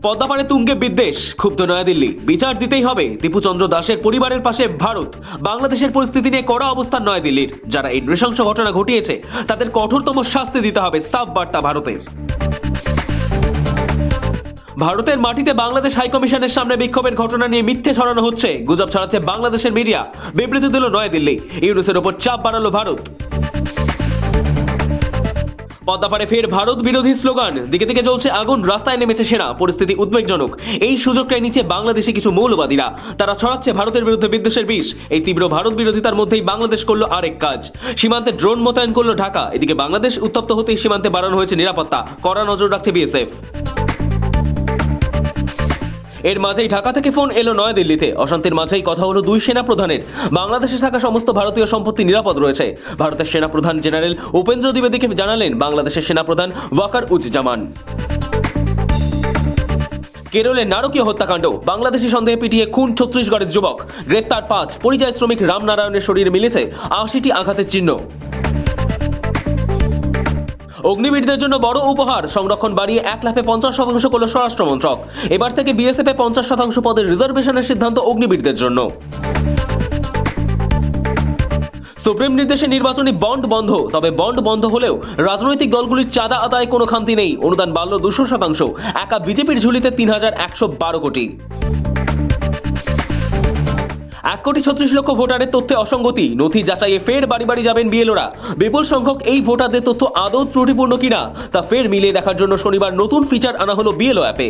পদ্মাপাড়ে তুঙ্গে বিদ্বেষ, ক্ষুব্ধ নয়াদিল্লি। বিচার দিতেই হবে দীপুচন্দ্র দাসের পরিবারের পাশে ভারত। বাংলাদেশের পরিস্থিতি নিয়ে কড়া অবস্থান নয়াদিল্লির। যারা এই নৃশংস ঘটনা ঘটিয়েছে তাদের কঠোরতম শাস্তি দিতে হবে, সাফ বার্তা ভারতের। ভারতের মাটিতে বাংলাদেশ হাইকমিশনের সামনে বিক্ষোভের ঘটনা নিয়ে মিথ্যে ছড়ানো হচ্ছে, গুজব ছড়াচ্ছে বাংলাদেশের মিডিয়া। বিবৃতি দিল নয়াদিল্লি, ইউনুসের ওপর চাপ বাড়ালো ভারত। পদ্মাপাড়ে ফের ভারত বিরোধী স্লোগান, দিকে দিকে জ্বলছে আগুন, রাস্তায় নেমেছে সেনা, পরিস্থিতি উদ্বেগজনক। এই সুযোগটাই নিচ্ছে বাংলাদেশে কিছু মৌলবাদীরা, তারা ছড়াচ্ছে ভারতের বিরুদ্ধে বিদ্বেষের বিষ। এই তীব্র ভারত বিরোধিতার মধ্যেই বাংলাদেশ করলো আরেক কাজ, সীমান্তে ড্রোন মোতায়েন করলো ঢাকা। এদিকে বাংলাদেশ উত্তপ্ত হতেই সীমান্তে বাড়ানো হয়েছে নিরাপত্তা, কড়া নজর রাখছে বিএসএফ। এর মাঝেই ঢাকা থেকে ফোন এলো নয়াদিল্লিতে। অশান্তির মাঝেই কথা হলো দুই সেনা প্রধানের। বাংলাদেশে থাকা সমস্ত ভারতীয় সম্পত্তি নিরাপদ রয়েছে। ভারতের সেনা প্রধান জেনারেল উপেন্দ্র দ্বিবেদীকে জানালেন বাংলাদেশের সেনা প্রধান ওয়াকার উজ্জামান। কেরলে নারকীয় হত্যাকাণ্ড, বাংলাদেশি সন্দেহে পিটিয়ে খুন ছত্তিশগড়ের যুবক, গ্রেপ্তার ৫। পরিযায়ী শ্রমিক রামনারায়ণের শরীরে মিলেছে ৮০টি আঘাতের চিহ্ন। অগ্নিবীরদের জন্য বড় উপহার, সংরক্ষণ বাড়িয়ে ১,৫০,০০০% করল স্বরাষ্ট্র মন্ত্রক। এবার থেকে বিএসএফ এ ৫০% পদের রিজার্ভেশনের সিদ্ধান্ত অগ্নিবীরদের জন্য। সুপ্রিম নির্দেশে নির্বাচনী বন্ড বন্ধ, তবে বন্ড বন্ধ হলেও রাজনৈতিক দলগুলির চাঁদা আদায় কোনো খামতি নেই। অনুদান বাড়ল ২০০%, একা বিজেপির ঝুলিতে ৩,১১২ কোটি। ১,৩৬,০০,০০০ ভোটারের তথ্যে অসঙ্গতি, নথি যাচাইয়ে ফের বাড়ি বাড়ি যাবেন বিএলওরা। বিপুল সংখ্যক এই ভোটারদের তথ্য আদৌ ত্রুটিপূর্ণ কিনা তা ফের মিলিয়ে দেখার জন্য শনিবার নতুন ফিচার আনা হলো বিএলও অ্যাপে।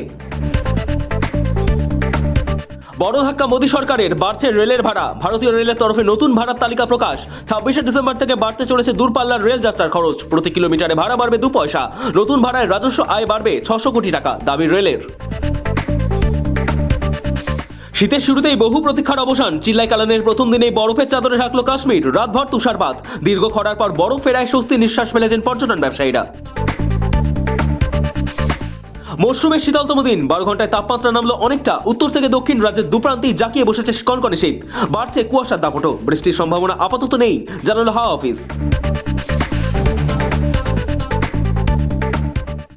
বড় ধাক্কা মোদী সরকারের, বাড়ছে রেলের ভাড়া। ভারতীয় রেলের তরফে নতুন ভাড়ার তালিকা প্রকাশ। ২৬শে ডিসেম্বর থেকে বাড়তে চলেছে দূরপাল্লার রেল যাত্রার খরচ। প্রতি কিলোমিটারে ভাড়া বাড়বে ২ পয়সা। নতুন ভাড়ায় রাজস্ব আয় বাড়বে ৬০০ কোটি টাকা, দাবি রেলের। শীতের শুরুতেই বহু প্রতীক্ষার অবসান, চিল্লাই কালানের প্রথম দিনেই বরফের চাদরে ঢাকলো কাশ্মীর। রাতভর তুষারপাত, দীর্ঘ খরার পর বরফ ফেরায় স্বস্তি নিঃশ্বাস ফেলেছেন পর্যটন ব্যবসায়ীরা। মরশুমের শীতলতম দিন, ১২ ঘন্টায় তাপমাত্রা নামলো অনেকটা। উত্তর থেকে দক্ষিণ রাজ্যের দুপ্রান্তেই জাঁকিয়ে বসেছে কনকনে শীত। বাড়ছে কুয়াশার দাপট, বৃষ্টির সম্ভাবনা আপাতত নেই, জানালো হাওয়া অফিস।